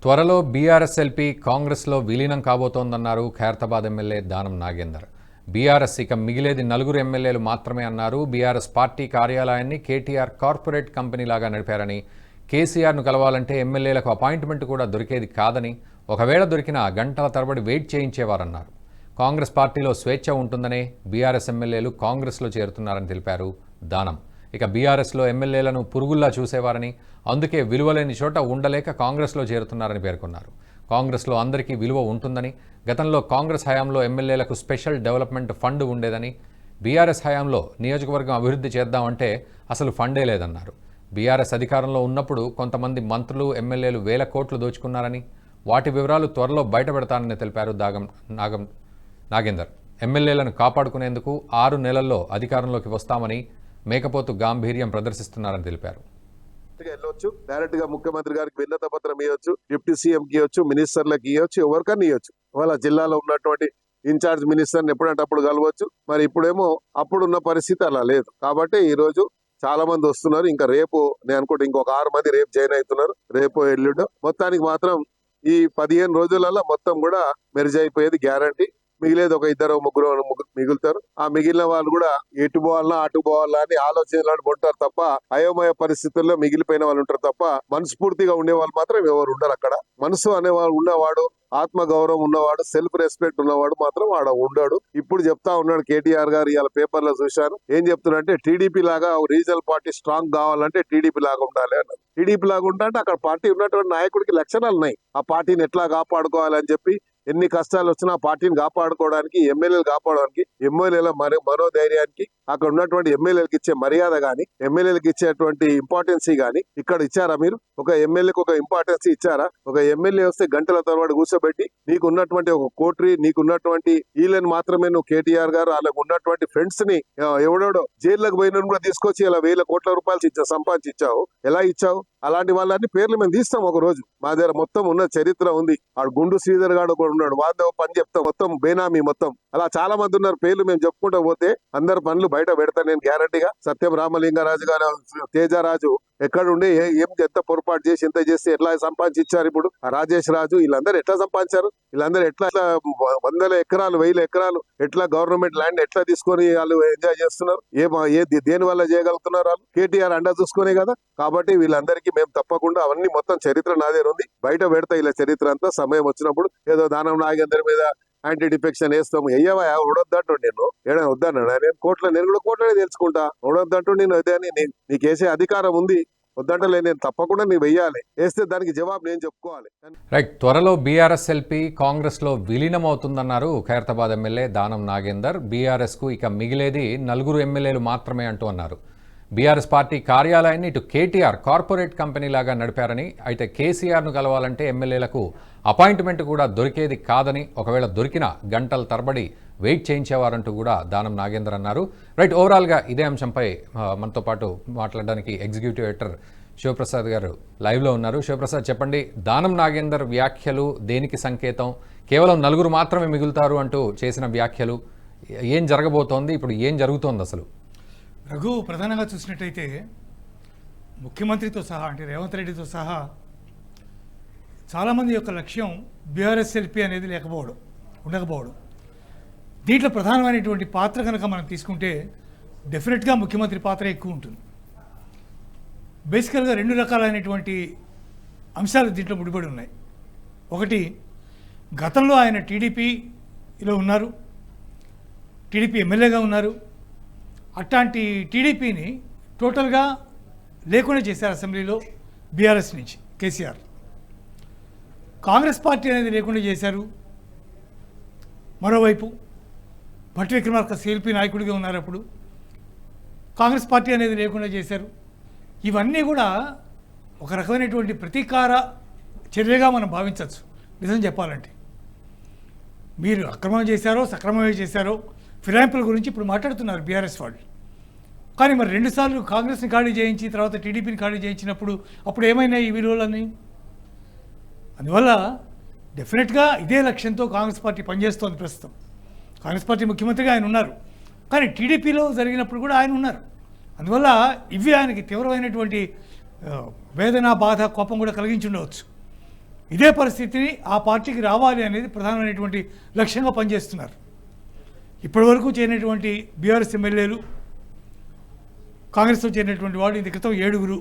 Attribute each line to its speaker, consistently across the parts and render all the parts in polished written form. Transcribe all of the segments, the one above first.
Speaker 1: త్వరలో BRS LP కాంగ్రెస్లో విలీనం కాబోతోందన్నారు ఖైరతాబాద్ ఎమ్మెల్యే దానం నాగేందర్. బీఆర్ఎస్ ఇక మిగిలేది నలుగురు ఎమ్మెల్యేలు మాత్రమే అన్నారు. బీఆర్ఎస్ పార్టీ కార్యాలయాన్ని కేటీఆర్ కార్పొరేట్ కంపెనీలాగా నడిపారని, కేసీఆర్ను కలవాలంటే ఎమ్మెల్యేలకు అపాయింట్మెంట్ కూడా దొరికేది కాదని, ఒకవేళ దొరికినా గంటల తరబడి వెయిట్ చేయించేవారన్నారు. కాంగ్రెస్ పార్టీలో స్వేచ్ఛ ఉంటుందనే బీఆర్ఎస్ ఎమ్మెల్యేలు కాంగ్రెస్లో చేరుతున్నారని తెలిపారు దానం. ఇక బీఆర్ఎస్లో ఎమ్మెల్యేలను పురుగుల్లా చూసేవారని, అందుకే విలువలేని చోట ఉండలేక కాంగ్రెస్లో చేరుతున్నారని పేర్కొన్నారు. కాంగ్రెస్లో అందరికీ విలువ ఉంటుందని, గతంలో కాంగ్రెస్ హయాంలో ఎమ్మెల్యేలకు స్పెషల్ డెవలప్మెంట్ ఫండ్ ఉండేదని, బీఆర్ఎస్ హయాంలో నియోజకవర్గం అభివృద్ధి చేద్దామంటే అసలు ఫండే లేదన్నారు. బీఆర్ఎస్ అధికారంలో ఉన్నప్పుడు కొంతమంది మంత్రులు, ఎమ్మెల్యేలు వేల కోట్లు దోచుకున్నారని, వాటి వివరాలు త్వరలో బయటపెడతానని తెలిపారు నాగేందర్. ఎమ్మెల్యేలను కాపాడుకునేందుకు 6 నెలల్లో అధికారంలోకి వస్తామని మేకపోతు గాంభీర్యం ప్రదర్శిస్తున్నారని తెలిపారు.
Speaker 2: వెళ్ళొచ్చు, డైరెక్ట్ గా ముఖ్యమంత్రి గారికి విన్నత పత్రం ఇవ్వచ్చు, డిప్యూటీ సీఎం కి ఇవ్వచ్చు, మినిస్టర్లకు ఇవ్వచ్చు, ఎవరికన్నా ఇవ్వచ్చు. వాళ్ళ జిల్లాలో ఉన్నటువంటి ఇన్ఛార్జ్ మినిస్టర్ని ఎప్పుడంటే అప్పుడు కలవచ్చు. మరి ఇప్పుడేమో అప్పుడున్న పరిస్థితి అలా లేదు. కాబట్టి ఈ రోజు చాలా మంది వస్తున్నారు. ఇంకా రేపు నేను అనుకుంటే ఇంకొక 6 మంది రేపు జాయిన్ అవుతున్నారు. రేపు ఎల్లుండో మొత్తానికి మాత్రం ఈ 15 రోజులలో మొత్తం కూడా మెర్జ్ అయిపోయేది గ్యారంటీ. మిగిలేదు ఒక 2-3 మిగులుతారు. ఆ మిగిలిన వాళ్ళు కూడా ఎటు పోవాలన్నా అటు పోవాలా అని ఆలోచనలు ఉంటారు తప్ప, అయోమయ పరిస్థితుల్లో మిగిలిపోయిన వాళ్ళు ఉంటారు తప్ప, మనస్ఫూర్తిగా ఉండే వాళ్ళు మాత్రం ఎవరు ఉండరు. అక్కడ మనసు అనేవాడు ఉన్నవాడు, ఆత్మ గౌరవం ఉన్నవాడు, సెల్ఫ్ రెస్పెక్ట్ ఉన్నవాడు మాత్రం ఆడ ఉండడు. ఇప్పుడు చెప్తా ఉన్నాడు కేటీఆర్ గారు, ఇవాళ పేపర్లో చూశాను. ఏం చెప్తున్నారంటే టీడీపీ లాగా రీజనల్ పార్టీ స్ట్రాంగ్ కావాలంటే టీడీపీ లాగా ఉండాలి అన్నది. టీడీపీ లాగా ఉండాలంటే అక్కడ పార్టీ ఉన్నటువంటి నాయకుడికి లక్షణాలు ఉన్నాయి. ఆ పార్టీని ఎట్లా కాపాడుకోవాలని చెప్పి, ఎన్ని కష్టాలు వచ్చినా పార్టీని కాపాడుకోవడానికి, ఎమ్మెల్యేలు కాపాడడానికి, ఎమ్మెల్యేల మనోధైర్యానికి, అక్కడ ఉన్నటువంటి ఎమ్మెల్యేలకు ఇచ్చే మర్యాద గాని, ఎమ్మెల్యేలకు ఇచ్చేటువంటి ఇంపార్టెన్సీ గాని ఇక్కడ ఇచ్చారా? మీరు ఒక ఎమ్మెల్యేకి ఒక ఇంపార్టెన్స్ ఇచ్చారా? ఒక ఎమ్మెల్యే వస్తే గంటల తరబడి కూర్చోబెట్టి నీకు ఉన్నటువంటి ఒక కోటరీ, నీకు ఉన్నటువంటి వీళ్ళని మాత్రమే నువ్వు కేటీఆర్ గారు వాళ్ళకు ఉన్నటువంటి ఫ్రెండ్స్ ని ఎవడెవడో జైల్లోకి పోయిన కూడా తీసుకొచ్చి ఇలా 1000 కోట్ల రూపాయలు సంపాదించి ఇచ్చావు. ఎలా ఇచ్చావు? అలాంటి వాళ్ళని పేర్లు మేము తీస్తాం. ఒక రోజు మా దగ్గర మొత్తం ఉన్న చరిత్ర ఉంది. ఆడు గుండు శ్రీధర్ గారు కూడా ఉన్నాడు, వాదేవ పని చెప్తాం, మొత్తం బేనామీ మొత్తం. అలా చాలా మంది ఉన్నారు. పేర్లు మేము చెప్పుకుంటూ పోతే అందరు పనులు బయట పెడతాను నేను గ్యారంటీగా. సత్యం రామలింగరాజు గారు, తేజరాజు ఎక్కడుండి ఎంత పొరపాటు చేసి ఎంత చేసి ఎట్లా సంపాదించి ఇచ్చారు. ఇప్పుడు ఆ రాజేష్ రాజు వీళ్ళందరూ ఎట్లా సంపాదించారు? వీళ్ళందరూ ఎట్లా 100 ఎకరాలు 1000 ఎకరాలు ఎట్లా గవర్నమెంట్ ల్యాండ్ ఎట్లా తీసుకొని వాళ్ళు ఎంజాయ్ చేస్తున్నారు? దేని వల్ల చేయగలుగుతున్నారు? వాళ్ళు కేటీఆర్ అండా చూసుకునే కదా. కాబట్టి వీళ్ళందరికీ మేము తప్పకుండా అవన్నీ మొత్తం చరిత్ర నాదే ఉంది, బయట పెడతా ఇలా చరిత్ర అంతా. సమయం వచ్చినప్పుడు ఏదో దానం నాగేందర్ మీద యాంటీ డిఫెక్షన్ వేస్తాము. అయ్యవా ఉడొద్దంటూ నేను ఏదైనా వద్దన్నాడు. నేను కూడా కోట్లనే తెలుసుకుంటా. ఉడొద్దంటూ నేను అదే అని నీకు వేసే అధికారం ఉంది. వద్దంటలే, నేను తప్పకుండా నీవు వెయ్యాలి. వేస్తే దానికి జవాబు నేను చెప్పుకోవాలి.
Speaker 1: రైట్. త్వరలో బీఆర్ఎస్ ఎల్పీ కాంగ్రెస్లో విలీనం అవుతుందన్నారు ఖైరతాబాద్ ఎమ్మెల్యే దానం నాగేందర్. బీఆర్ఎస్కు ఇక మిగిలేది 4 ఎమ్మెల్యేలు మాత్రమే అంటూ అన్నారు. బీఆర్ఎస్ పార్టీ కార్యాలయాన్ని ఇటు కేటీఆర్ కార్పొరేట్ కంపెనీలాగా నడిపారని, అయితే కేసీఆర్ను కలవాలంటే ఎమ్మెల్యేలకు అపాయింట్మెంట్ కూడా దొరికేది కాదని, ఒకవేళ దొరికినా గంటల తరబడి వెయిట్ చేయించేవారంటూ కూడా దానం నాగేందర్ అన్నారు. రైట్. ఓవరాల్గా ఇదే అంశంపై మనతో పాటు మాట్లాడడానికి ఎగ్జిక్యూటివ్ ఎడిటర్ శివప్రసాద్ గారు లైవ్లో ఉన్నారు. శివప్రసాద్, చెప్పండి, దానం నాగేందర్ వ్యాఖ్యలు దేనికి సంకేతం? కేవలం 4 మాత్రమే మిగులుతారు అంటూ చేసిన వ్యాఖ్యలు ఏం జరగబోతోంది? ఇప్పుడు ఏం జరుగుతోంది అసలు?
Speaker 3: రఘు, ప్రధానంగా చూసినట్టయితే ముఖ్యమంత్రితో సహా, అంటే రేవంత్ రెడ్డితో సహా చాలామంది యొక్క లక్ష్యం బీఆర్ఎస్ ఎల్పీ అనేది ఉండకపోవడం. దీంట్లో ప్రధానమైనటువంటి పాత్ర కనుక మనం తీసుకుంటే డెఫినెట్గా ముఖ్యమంత్రి పాత్ర ఎక్కువ ఉంటుంది. బేసికల్గా 2 రకాలైనటువంటి అంశాలు దీంట్లో ముడిపడి ఉన్నాయి. ఒకటి, గతంలో ఆయన టీడీపీలో ఉన్నారు, టీడీపీ ఎమ్మెల్యేగా ఉన్నారు. అట్లాంటి టీడీపీని టోటల్గా లేకుండా చేశారు అసెంబ్లీలో బీఆర్ఎస్ నుంచి కేసీఆర్. కాంగ్రెస్ పార్టీ అనేది లేకుండా చేశారు. మరోవైపు భట్టి విక్రమార్క సిఎల్పీ నాయకుడిగా ఉన్నారు, అప్పుడు కాంగ్రెస్ పార్టీ అనేది లేకుండా చేశారు. ఇవన్నీ కూడా ఒక రకమైనటువంటి ప్రతీకార చర్యగా మనం భావించవచ్చు. నిజం చెప్పాలంటే మీరు అక్రమం చేశారో సక్రమమే చేశారో ఫిరాయింపుల గురించి ఇప్పుడు మాట్లాడుతున్నారు బీఆర్ఎస్ వాళ్ళు. కానీ మరి 2 సార్లు కాంగ్రెస్ని ఖాళీ చేయించి తర్వాత టీడీపీని ఖాళీ చేయించినప్పుడు అప్పుడు ఏమైనా ఈ విలువలన్నీ? అందువల్ల డెఫినెట్గా ఇదే లక్ష్యంతో కాంగ్రెస్ పార్టీ పనిచేస్తోంది ప్రస్తుతం. కాంగ్రెస్ పార్టీ ముఖ్యమంత్రిగా ఆయన ఉన్నారు, కానీ టీడీపీలో జరిగినప్పుడు కూడా ఆయన ఉన్నారు. అందువల్ల ఇవి ఆయనకి తీవ్రమైనటువంటి వేదన, బాధ, కోపం కూడా కలిగించి ఉండవచ్చు. ఇదే పరిస్థితిని ఆ పార్టీకి రావాలి అనేది ప్రధానమైనటువంటి లక్ష్యంగా పనిచేస్తున్నారు. ఇప్పటివరకు చేరినటువంటి బీఆర్ఎస్ ఎమ్మెల్యేలు, కాంగ్రెస్లో చేరినటువంటి వాళ్ళు ఇంత క్రితం 7,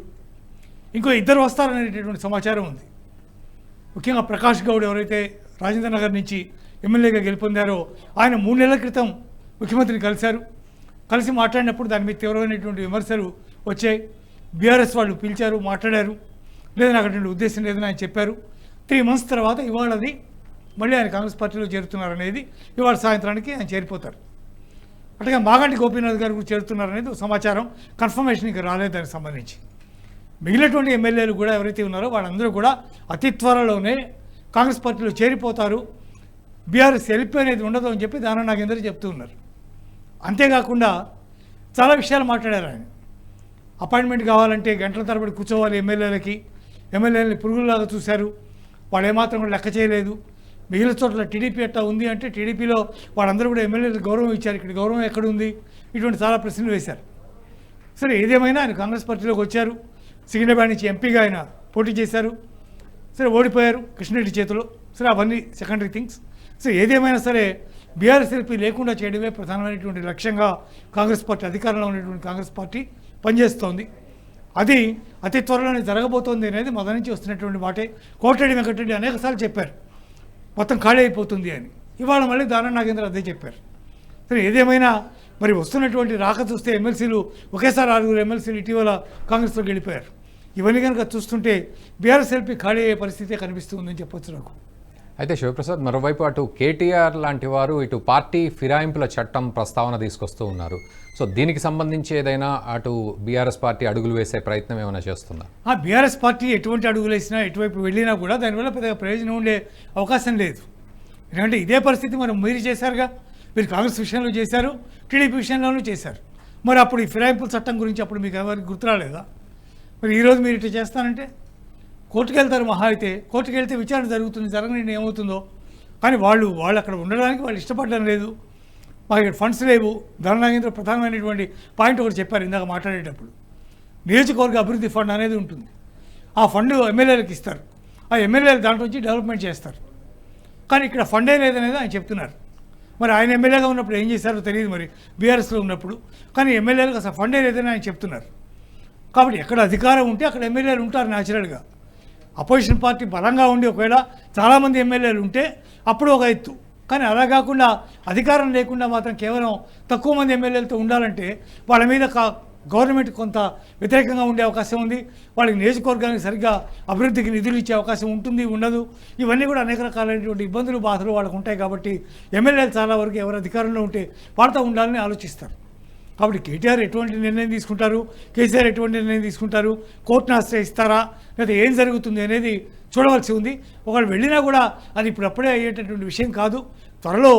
Speaker 3: ఇంకో 2 వస్తారనేటటువంటి సమాచారం ఉంది. ముఖ్యంగా ప్రకాష్ గౌడ్ ఎవరైతే రాజేంద్ర నగర్ నుంచి ఎమ్మెల్యేగా గెలుపొందారో ఆయన 3 నెలల క్రితం ముఖ్యమంత్రిని కలిసి మాట్లాడినప్పుడు దాని మీద తీవ్రమైనటువంటి విమర్శలు వచ్చాయి. బీఆర్ఎస్ వాళ్ళు పిలిచారు, మాట్లాడారు, లేదని అక్కడ ఉద్దేశం లేదని ఆయన చెప్పారు. 3 months తర్వాత ఇవాళది మళ్ళీ ఆయన కాంగ్రెస్ పార్టీలో చేరుతున్నారనేది ఇవాళ సాయంత్రానికి ఆయన చేరిపోతారు. అట్లాగే మాగంటి గోపీనాథ్ గారు కూడా చేరుతున్నారనేది సమాచారం, కన్ఫర్మేషన్ ఇంకా రాలేదు దానికి సంబంధించి. మిగిలినటువంటి ఎమ్మెల్యేలు కూడా ఎవరైతే ఉన్నారో వాళ్ళందరూ కూడా అతి త్వరలోనే కాంగ్రెస్ పార్టీలో చేరిపోతారు, బీఆర్ఎస్ ఎల్పీ అనేది ఉండదు అని చెప్పి దానం నాగేందర్ చెప్తూ ఉన్నారు. అంతేకాకుండా చాలా విషయాలు మాట్లాడారు ఆయన. అపాయింట్మెంట్ కావాలంటే గంటల తరబడి కూర్చోవాలి ఎమ్మెల్యేలని పురుగులాగా చూశారు, వాళ్ళు ఏమాత్రం కూడా లెక్క చేయలేదు. మిగిలిన చోట్ల టీడీపీ ఎట్టా ఉంది అంటే టీడీపీలో వాళ్ళందరూ కూడా ఎమ్మెల్యేలకు గౌరవం ఇచ్చారు, ఇక్కడ గౌరవం ఎక్కడుంది, ఇటువంటి చాలా ప్రశ్నలు వేశారు. సరే ఏదేమైనా ఆయన కాంగ్రెస్ పార్టీలోకి వచ్చారు, సికింద్రాబాద్ నుంచి ఎంపీగా ఆయన పోటీ చేశారు, సరే ఓడిపోయారు కృష్ణరెడ్డి చేతిలో. సరే అవన్నీ సెకండరీ థింగ్స్. సో ఏదేమైనా సరే బీఆర్ఎస్ ఎల్పీ లేకుండా చేయడమే ప్రధానమైనటువంటి లక్ష్యంగా కాంగ్రెస్ పార్టీ, అధికారంలో ఉన్నటువంటి కాంగ్రెస్ పార్టీ పనిచేస్తోంది. అది అతి త్వరలోనే జరగబోతోంది అనేది మొదటి నుంచి వస్తున్నటువంటి మాటే. కోటిరెడ్డి వెంకటరెడ్డి అనేకసార్లు చెప్పారు మొత్తం ఖాళీ అయిపోతుంది అని. ఇవాళ మళ్ళీ దానం నాగేంద్ర అదే చెప్పారు. సరే ఏదేమైనా మరి వస్తున్నటువంటి రాక చూస్తే ఎమ్మెల్సీలు ఒకేసారి 6 ఎమ్మెల్సీలు ఇటీవల కాంగ్రెస్లోకి వెళ్ళిపోయారు. ఇవన్నీ కనుక చూస్తుంటే బీఆర్ఎస్ ఎల్పీ ఖాళీ అయ్యే పరిస్థితే కనిపిస్తుందని చెప్పొచ్చు నాకు.
Speaker 1: అయితే శివప్రసాద్, మరోవైపు అటు కేటీఆర్ లాంటి వారు ఇటు పార్టీ ఫిరాయింపుల చట్టం ప్రస్తావన తీసుకొస్తూ ఉన్నారు. సో దీనికి సంబంధించి ఏదైనా అటు బీఆర్ఎస్ పార్టీ అడుగులు వేసే ప్రయత్నం ఏమైనా చేస్తుందా?
Speaker 3: బీఆర్ఎస్ పార్టీ ఎటువంటి అడుగులు వేసినా, ఎటువైపు వెళ్ళినా కూడా దానివల్ల పెద్దగా ప్రయోజనం ఉండే అవకాశం లేదు. ఎందుకంటే ఇదే పరిస్థితి మీరు చేశారుగా, మీరు కాంగ్రెస్ విషయంలో చేశారు, టీడీపీ విషయంలోనూ చేశారు. మరి అప్పుడు ఈ ఫిరాయింపుల చట్టం గురించి అప్పుడు మీకు ఎవరికి గుర్తురాలేదా? మరి ఈరోజు మీరు ఇట్లా చేస్తానంటే కోర్టుకు వెళ్తారు, మహా అయితే కోర్టుకు వెళ్తే విచారణ జరుగుతుంది, జరగని ఏమవుతుందో. కానీ వాళ్ళు అక్కడ ఉండడానికి వాళ్ళు ఇష్టపడడం లేదు, మాకు ఇక్కడ ఫండ్స్ లేవు. ధననాగేంద్ర ప్రధానమైనటువంటి పాయింట్ ఒకటి చెప్పారు ఇందాక మాట్లాడేటప్పుడు. నియోజకవర్గ అభివృద్ధి ఫండ్ అనేది ఉంటుంది, ఆ ఫండ్ ఎమ్మెల్యేలకు ఇస్తారు, ఆ ఎమ్మెల్యేలు దాంట్లో నుంచి డెవలప్మెంట్ చేస్తారు. కానీ ఇక్కడ ఫండే లేదనేది ఆయన చెప్తున్నారు. మరి ఆయన ఎమ్మెల్యేగా ఉన్నప్పుడు ఏం చేశారో తెలియదు, మరి బీఆర్ఎస్లో ఉన్నప్పుడు. కానీ ఎమ్మెల్యేలకు అసలు ఫండే లేదని ఆయన చెప్తున్నారు. కాబట్టి ఎక్కడ అధికారం ఉంటే అక్కడ ఎమ్మెల్యేలు ఉంటారు న్యాచురల్గా. అపోజిషన్ పార్టీ బలంగా ఉండి ఒకవేళ చాలామంది ఎమ్మెల్యేలు ఉంటే అప్పుడు ఒక ఎత్తు. కానీ అలా కాకుండా అధికారం లేకుండా మాత్రం కేవలం తక్కువ మంది ఎమ్మెల్యేలతో ఉండాలంటే వాళ్ళ మీద గవర్నమెంట్ కొంత వ్యతిరేకంగా ఉండే అవకాశం ఉంది, వాళ్ళకి నియోజకవర్గానికి సరిగ్గా అభివృద్ధికి నిధులు ఇచ్చే అవకాశం ఉంటుంది, ఉండదు. ఇవన్నీ కూడా అనేక రకాలైనటువంటి ఇబ్బందులు, బాధలు వాళ్ళకు ఉంటాయి. కాబట్టి ఎమ్మెల్యేలు చాలా వరకు ఎవరు అధికారంలో ఉంటే వాళ్ళతో ఉండాలని ఆలోచిస్తారు. కాబట్టి కేటీఆర్ ఎటువంటి నిర్ణయం తీసుకుంటారు, కేసీఆర్ ఎటువంటి నిర్ణయం తీసుకుంటారు, కోర్టును ఆశ్రయిస్తారా, లేదా ఏం జరుగుతుంది అనేది చూడవలసి ఉంది. ఒకవేళ వెళ్ళినా కూడా అది ఇప్పుడు అప్పుడే అయ్యేటటువంటి విషయం కాదు, త్వరలో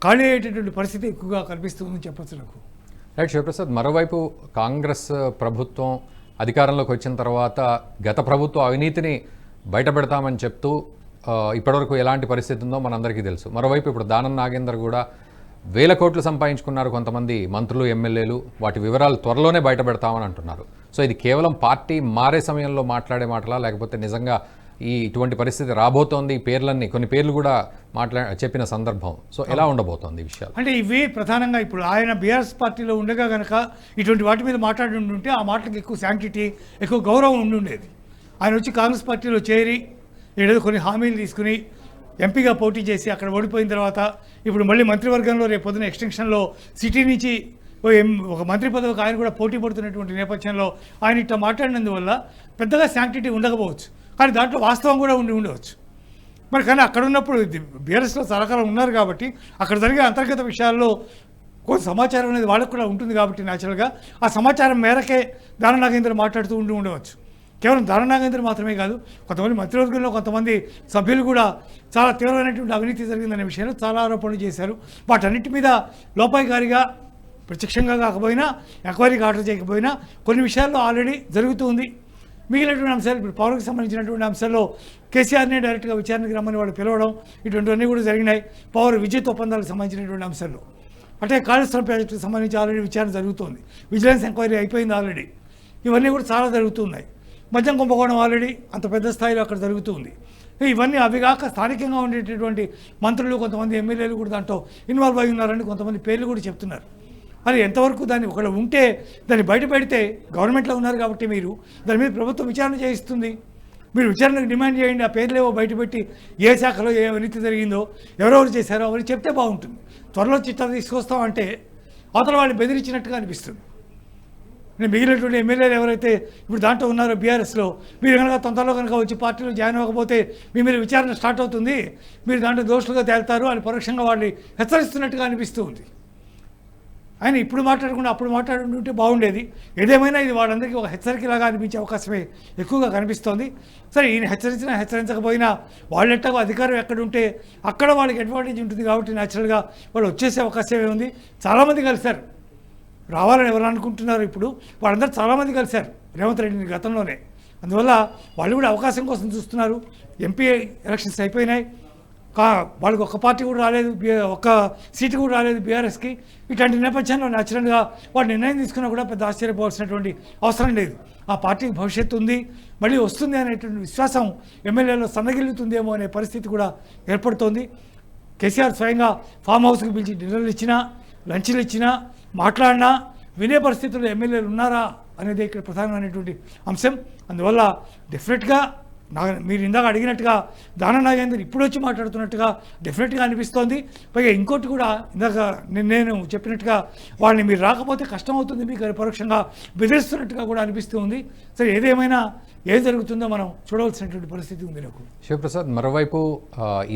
Speaker 3: ఖాళీ అయ్యేటటువంటి పరిస్థితి ఎక్కువగా కనిపిస్తుందని చెప్పచ్చు నాకు.
Speaker 1: రైట్ శివప్రసాద్, మరోవైపు కాంగ్రెస్ ప్రభుత్వం అధికారంలోకి వచ్చిన తర్వాత గత ప్రభుత్వ అవినీతిని బయటపెడతామని చెప్తూ ఇప్పటివరకు ఎలాంటి పరిస్థితి ఉందో మనందరికీ తెలుసు. మరోవైపు ఇప్పుడు దానం నాగేందర్ కూడా 1000 కోట్లు సంపాదించుకున్నారు కొంతమంది మంత్రులు, ఎమ్మెల్యేలు, వాటి వివరాలు త్వరలోనే బయటపెడతామని అంటున్నారు. సో ఇది కేవలం పార్టీ మారే సమయంలో మాట్లాడే మాటలా, లేకపోతే నిజంగా ఇటువంటి పరిస్థితి రాబోతోంది, కొన్ని పేర్లు కూడా చెప్పిన సందర్భం. సో ఎలా ఉండబోతోంది ఈ విషయాలు?
Speaker 3: అంటే ఇవి ప్రధానంగా ఇప్పుడు ఆయన బీఆర్ఎస్ పార్టీలో ఉండగా కనుక ఇటువంటి వాటి మీద మాట్లాడి ఉంటే ఆ మాటలకు ఎక్కువ శాంక్టిటీ, ఎక్కువ గౌరవం ఉండేది. ఆయన వచ్చి కాంగ్రెస్ పార్టీలో చేరి ఏదో కొన్ని హామీలు తీసుకుని ఎంపీగా పోటీ చేసి అక్కడ ఓడిపోయిన తర్వాత ఇప్పుడు మళ్ళీ మంత్రివర్గంలో రేపు పొద్దున ఎక్స్టెన్షన్లో సిటీ నుంచి ఒక మంత్రి పదవికి ఆయన కూడా పోటీ పడుతున్నటువంటి నేపథ్యంలో ఆయన ఇట్లా మాట్లాడినందువల్ల పెద్దగా శాంక్టిటీ ఉండకపోవచ్చు, కానీ దాంట్లో వాస్తవం కూడా ఉండవచ్చు. మరి కానీ అక్కడ ఉన్నప్పుడు బీఆర్ఎస్లో చాలా కాలం ఉన్నారు కాబట్టి అక్కడ జరిగే అంతర్గత విషయాల్లో కొంత సమాచారం అనేది వాళ్ళకు కూడా ఉంటుంది. కాబట్టి న్యాచురల్గా ఆ సమాచారం మేరకే దానం నాగేంద్ర మాట్లాడుతూ ఉండవచ్చు. కేవలం దానం నాగేంద్ర మాత్రమే కాదు, కొంతమంది మంత్రివర్గంలో కొంతమంది సభ్యులు కూడా చాలా తీవ్రమైనటువంటి అవినీతి జరిగిందనే విషయంలో చాలా ఆరోపణలు చేశారు. వాటన్నిటి మీద లోపాయికారిగా ప్రత్యక్షంగా కాకపోయినా, ఎంక్వైరీకి ఆర్డర్ చేయకపోయినా కొన్ని విషయాల్లో ఆల్రెడీ జరుగుతూ ఉంది. మిగిలినటువంటి అంశాలు ఇప్పుడు పవర్కి సంబంధించినటువంటి అంశాల్లో కేసీఆర్నే డైరెక్ట్గా విచారణకు రమ్మని వాళ్ళు పిలవడం, ఇటువంటివన్నీ కూడా జరిగినాయి. పవర్ విద్యుత్ ఒప్పందాలకు సంబంధించినటువంటి అంశాల్లో అంటే కాళేశ్వరం ప్రాజెక్టుకు సంబంధించి ఆల్రెడీ విచారణ జరుగుతోంది, విజిలెన్స్ ఎంక్వైరీ అయిపోయింది ఆల్రెడీ. ఇవన్నీ కూడా చాలా జరుగుతున్నాయి. మద్యం కుంభకోణం ఆల్రెడీ అంత పెద్ద స్థాయిలో అక్కడ జరుగుతూ ఉంది. ఇవన్నీ అవి కాక స్థానికంగా ఉండేటటువంటి మంత్రులు కొంతమంది ఎమ్మెల్యేలు కూడా దాంట్లో ఇన్వాల్వ్ అయి ఉన్నారని కొంతమంది పేర్లు కూడా చెప్తున్నారు. అది ఎంతవరకు దాన్ని ఒకళ్ళు ఉంటే దాన్ని బయట పెడితే గవర్నమెంట్లో ఉన్నారు కాబట్టి మీరు దాని మీద ప్రభుత్వం విచారణ చేయిస్తుంది. మీరు విచారణకు డిమాండ్ చేయండి. ఆ పేర్లేవో బయటపెట్టి ఏ శాఖలో ఏ అవినీతి జరిగిందో ఎవరెవరు చేశారో అవన్నీ చెప్తే బాగుంటుంది. త్వరలో చిట్టాలు తీసుకొస్తామంటే అవతల వాళ్ళు బెదిరించినట్టుగా అనిపిస్తుంది. మిగిలినటువంటి ఎమ్మెల్యేలు ఎవరైతే ఇప్పుడు దాంట్లో ఉన్నారో బీఆర్ఎస్లో, మీరు కనుక తొందరలో కనుక వచ్చి పార్టీలో జాయిన్ అవ్వకపోతే మీ మీద విచారణ స్టార్ట్ అవుతుంది, మీరు దాంట్లో దోషులుగా తేలుతారు అని పరోక్షంగా వాళ్ళని హెచ్చరిస్తున్నట్టుగా అనిపిస్తూ ఉంది. ఆయన ఇప్పుడు మాట్లాడకుండా అప్పుడు మాట్లాడుతుంటే బాగుండేది. ఏదేమైనా ఇది వాళ్ళందరికీ ఒక హెచ్చరికలాగా అనిపించే అవకాశమే ఎక్కువగా కనిపిస్తోంది. సరే, ఈయన హెచ్చరించినా హెచ్చరించకపోయినా వాళ్ళెట్టగా అధికారం ఎక్కడుంటే అక్కడ వాళ్ళకి అడ్వాంటేజ్ ఉంటుంది కాబట్టి న్యాచురల్గా వాళ్ళు వచ్చేసే అవకాశమే ఉంది. చాలామంది కలిశారు, రావాలని ఎవరు అనుకుంటున్నారు ఇప్పుడు వాళ్ళందరూ చాలామంది కలిశారు రేవంత్ రెడ్డిని గతంలోనే. అందువల్ల వాళ్ళు కూడా అవకాశం కోసం చూస్తున్నారు. ఎంపీ ఎలక్షన్స్ అయిపోయినాయి, వాళ్ళకి ఒక్క పార్టీ కూడా రాలేదు, ఒక్క సీటు కూడా రాలేదు బీఆర్ఎస్కి. ఇట్లాంటి నేపథ్యంలో న్యాచురల్గా వాళ్ళు నిర్ణయం తీసుకున్నా కూడా పెద్ద ఆశ్చర్యపోవాల్సినటువంటి అవసరం లేదు. ఆ పార్టీకి భవిష్యత్తు ఉంది, మళ్ళీ వస్తుంది అనేటువంటి విశ్వాసం ఎమ్మెల్యేలో సన్నగిల్లుతుందేమో అనే పరిస్థితి కూడా ఏర్పడుతోంది. కేసీఆర్ స్వయంగా ఫామ్ హౌస్కి పిలిచి డిన్నర్లు ఇచ్చినా, లంచ్లు ఇచ్చినా, మాట్లాడినా వినే పరిస్థితుల్లో ఎమ్మెల్యేలు ఉన్నారా అనేది ఇక్కడ ప్రధానమైనటువంటి అంశం. అందువల్ల డెఫినెట్గా మీరు ఇందాక అడిగినట్టుగా దానం నాగేందర్ ఇప్పుడు వచ్చి మాట్లాడుతున్నట్టుగా డెఫినెట్గా అనిపిస్తోంది. పైగా ఇంకోటి కూడా ఇందాక నేను చెప్పినట్టుగా వాళ్ళని మీరు రాకపోతే కష్టం అవుతుంది మీకు పరోక్షంగా బెదిరిస్తున్నట్టుగా కూడా అనిపిస్తూ ఉంది. సరే, ఏదేమైనా ఏం జరుగుతుందో మనం చూడవలసినటువంటి పరిస్థితి ఉంది నాకు.
Speaker 1: శివప్రసాద్, మరోవైపు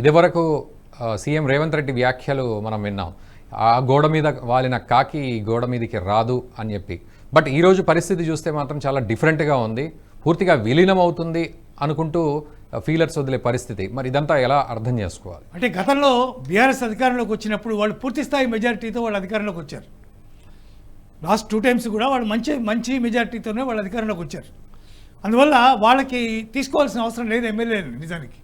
Speaker 1: ఇదివరకు సీఎం రేవంత్ రెడ్డి వ్యాఖ్యలు మనం విన్నాం, ఆ గోడ మీద వాలిన కాకి ఈ గోడ మీదకి రాదు అని చెప్పి. బట్ ఈరోజు పరిస్థితి చూస్తే మాత్రం చాలా డిఫరెంట్గా ఉంది, పూర్తిగా విలీనం అవుతుంది అనుకుంటూ ఫీలర్స్ వదిలే పరిస్థితి. మరి ఇదంతా ఎలా అర్థం చేసుకోవాలి?
Speaker 3: అంటే గతంలో బీఆర్ఎస్ అధికారంలోకి వచ్చినప్పుడు వాళ్ళు పూర్తి స్థాయి మెజారిటీతో వాళ్ళు అధికారంలోకి వచ్చారు. లాస్ట్ 2 times కూడా వాళ్ళు మంచి మెజారిటీతోనే వాళ్ళు అధికారంలోకి వచ్చారు. అందువల్ల వాళ్ళకి తీసుకోవాల్సిన అవసరం లేదు ఎమ్మెల్యేలు. నిజానికి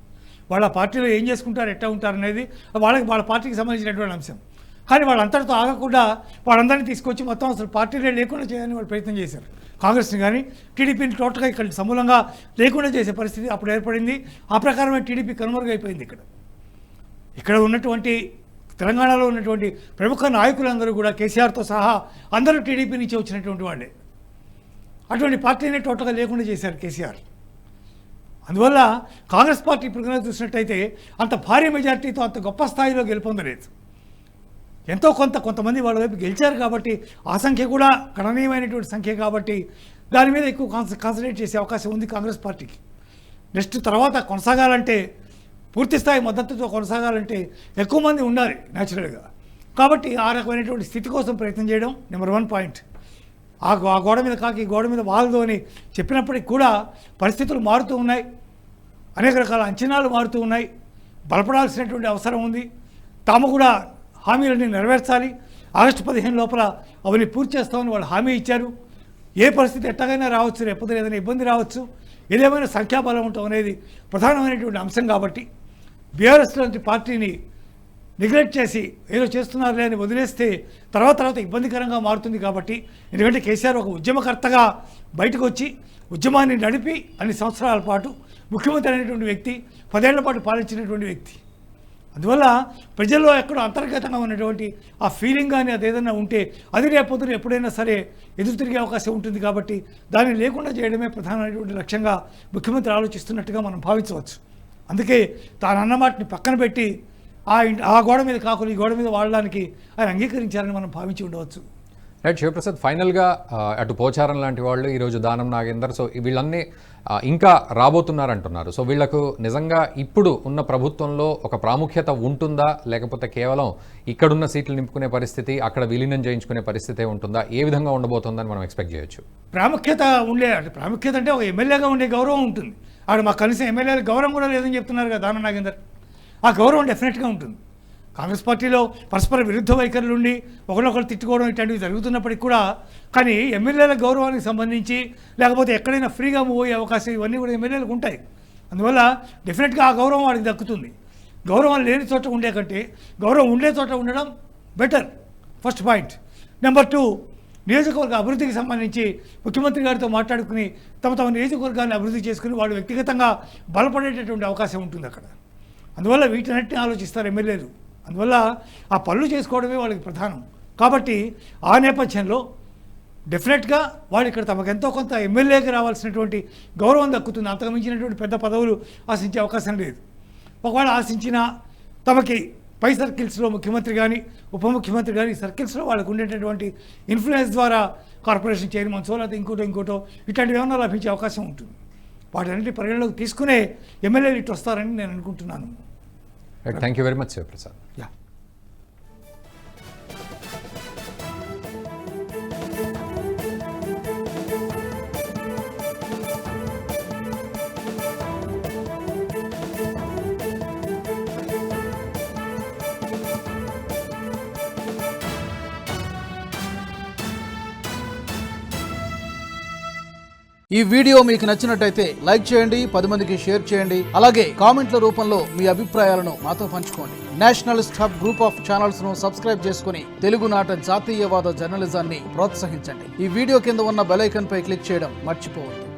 Speaker 3: వాళ్ళ పార్టీలో ఏం చేసుకుంటారు, ఎట్లా ఉంటారు అనేది వాళ్ళ పార్టీకి సంబంధించినటువంటి అంశం. కానీ వాళ్ళు అంతటితో ఆగకుండా వాళ్ళందరినీ తీసుకొచ్చి మొత్తం అసలు పార్టీలే లేకుండా చేయాలని వాళ్ళు ప్రయత్నం చేశారు. కాంగ్రెస్ని కానీ టీడీపీని టోటల్గా ఇక్కడ సమూలంగా లేకుండా చేసే పరిస్థితి అప్పుడు ఏర్పడింది. ఆ ప్రకారమే టీడీపీ కనుమరుగైపోయింది. ఇక్కడ ఉన్నటువంటి తెలంగాణలో ఉన్నటువంటి ప్రముఖ నాయకులందరూ కూడా కేసీఆర్తో సహా అందరూ టీడీపీ నుంచి వచ్చినటువంటి వాళ్ళే. అటువంటి పార్టీని టోటల్గా లేకుండా చేశారు కేసీఆర్. అందువల్ల కాంగ్రెస్ పార్టీ ఇప్పుడు చూసినట్టయితే అంత భారీ మెజార్టీతో అంత గొప్ప స్థాయిలో గెలుపొందలేదు. ఎంతో కొంతమంది వాళ్ళ వైపు గెలిచారు కాబట్టి ఆ సంఖ్య కూడా గణనీయమైనటువంటి సంఖ్య కాబట్టి దాని మీద ఎక్కువ కాన్సన్ట్రేట్ చేసే అవకాశం ఉంది కాంగ్రెస్ పార్టీకి. నెక్స్ట్ తర్వాత కొనసాగాలంటే, పూర్తి స్థాయి మద్దతుతో కొనసాగాలంటే ఎక్కువ మంది ఉండాలి న్యాచురల్గా. కాబట్టి ఆ రకమైనటువంటి స్థితి కోసం ప్రయత్నం చేయడం నెంబర్ 1 పాయింట్. ఆ గోడ మీద కాకి గోడ మీద వాలదు అని చెప్పినప్పటికి కూడా పరిస్థితులు మారుతూ ఉన్నాయి, అనేక రకాల అంచనాలు మారుతూ ఉన్నాయి, బలపడాల్సినటువంటి అవసరం ఉంది. తాము కూడా హామీలని నెరవేర్చాలి, ఆగస్టు 15 లోపల అవన్నీ పూర్తి చేస్తామని వాళ్ళు హామీ ఇచ్చారు. ఏ పరిస్థితి ఎట్టగైనా రావచ్చు, లేకపోతే ఏదైనా ఇబ్బంది రావచ్చు, ఏదేమైనా సంఖ్యాబలం ఉండటం అనేది ప్రధానమైనటువంటి అంశం. కాబట్టి బీఆర్ఎస్ లాంటి పార్టీని నెగ్లెక్ట్ చేసి ఏదో చేస్తున్నారులే అని వదిలేస్తే తర్వాత ఇబ్బందికరంగా మారుతుంది. కాబట్టి ఎందుకంటే కేసీఆర్ ఒక ఉద్యమకర్తగా బయటకు వచ్చి ఉద్యమాన్ని నడిపి అన్ని సంవత్సరాల పాటు ముఖ్యమంత్రి అనేటువంటి వ్యక్తి, 10 ఏళ్ల పాటు పాలించినటువంటి వ్యక్తి. అందువల్ల ప్రజల్లో ఎక్కడో అంతర్గతంగా ఉన్నటువంటి ఆ ఫీలింగ్ కానీ అది ఏదైనా ఉంటే అది రేపొద్దున ఎప్పుడైనా సరే ఎదురు తిరిగే అవకాశం ఉంటుంది. కాబట్టి దాన్ని లేకుండా చేయడమే ప్రధానమైనటువంటి లక్ష్యంగా ముఖ్యమంత్రి ఆలోచిస్తున్నట్టుగా మనం భావించవచ్చు. అందుకే తాను అన్నమాటని పక్కన పెట్టి ఆ గోడ మీద కాకులు ఈ గోడ మీద వాడడానికి ఆయన అంగీకరించారని మనం భావించి ఉండవచ్చు.
Speaker 1: రైట్ శివప్రసాద్, ఫైనల్గా అటు పోచారం లాంటి వాళ్ళు ఈరోజు దానం నాగేందర్, సో వీళ్ళన్నీ ఇంకా రాబోతున్నారంటున్నారు. సో వీళ్లకు నిజంగా ఇప్పుడు ఉన్న ప్రభుత్వంలో ఒక ప్రాముఖ్యత ఉంటుందా, లేకపోతే కేవలం ఇక్కడున్న సీట్లు నింపుకునే పరిస్థితి, అక్కడ విలీనం చేయించుకునే పరిస్థితి ఉంటుందా? ఏ విధంగా ఉండబోతుందని మనం ఎక్స్పెక్ట్ చేయొచ్చు?
Speaker 3: ప్రాముఖ్యత అంటే ఒక ఎమ్మెల్యేగా ఉండే గౌరవం ఉంటుంది. ఆడు మాకు కనీసం ఎమ్మెల్యేల గౌరవం కూడా లేదని చెప్తున్నారు కదా దానం నాగేందర్. ఆ గౌరవం డెఫినెట్గా ఉంటుంది. కాంగ్రెస్ పార్టీలో పరస్పర విరుద్ధ వైఖరులు ఉండి ఒకరినొకరు తిట్టుకోవడం ఇట్లాంటివి జరుగుతున్నప్పటికీ కూడా కానీ ఎమ్మెల్యేల గౌరవానికి సంబంధించి లేకపోతే ఎక్కడైనా ఫ్రీగా మూవ్ అయ్యే అవకాశం ఇవన్నీ కూడా ఎమ్మెల్యేలకు ఉంటాయి. అందువల్ల డెఫినెట్గా ఆ గౌరవం వాడికి దక్కుతుంది. గౌరవం లేని చోట ఉండే కంటే గౌరవం ఉండే చోట ఉండడం బెటర్, ఫస్ట్ పాయింట్. నెంబర్ 2, నియోజకవర్గ అభివృద్ధికి సంబంధించి ముఖ్యమంత్రి గారితో మాట్లాడుకుని తమ నియోజకవర్గాన్ని అభివృద్ధి చేసుకుని వాళ్ళు వ్యక్తిగతంగా బలపడేటటువంటి అవకాశం ఉంటుంది అక్కడ. అందువల్ల వీటినట్టిని ఆలోచిస్తారు ఎమ్మెల్యేలు. అందువల్ల ఆ పనులు చేసుకోవడమే వాళ్ళకి ప్రధానం. కాబట్టి ఆ నేపథ్యంలో డెఫినెట్గా వాళ్ళు ఇక్కడ తమకు ఎంతో కొంత ఎమ్మెల్యేకి రావాల్సినటువంటి గౌరవం దక్కుతుంది. అంతకు మించినటువంటి పెద్ద పదవులు ఆశించే అవకాశం లేదు. ఒకవేళ ఆశించినా తమకి పై సర్కిల్స్లో ముఖ్యమంత్రి కానీ ఉప ముఖ్యమంత్రి కానీ సర్కిల్స్లో వాళ్ళకు ఉండేటటువంటి ఇన్ఫ్లుయెన్స్ ద్వారా కార్పొరేషన్ చైర్మన్సో లేకపోతే ఇంకోటో ఇట్లాంటివి ఏమన్నా లభించే అవకాశం ఉంటుంది. వాటన్నిటి పరిగణలోకి తీసుకునే ఎమ్మెల్యేలు ఇటు వస్తారని నేను అనుకుంటున్నాను.
Speaker 1: Thank you very much Shivprasad.
Speaker 3: Yeah.
Speaker 4: ఈ వీడియో మీకు నచ్చినట్టయితే లైక్ చేయండి, 10 మందికి షేర్ చేయండి. అలాగే కామెంట్ల రూపంలో మీ అభిప్రాయాలను మాతో పంచుకోండి. Nationalist hub group of channels ను సబ్స్క్రైబ్ చేసుకుని తెలుగునాట జాతీయవాద జర్నలిజాన్ని ప్రోత్సహించండి. ఈ వీడియో కింద ఉన్న బెల్ ఐకాన్ పై క్లిక్ చేయడం మర్చిపోవద్దు.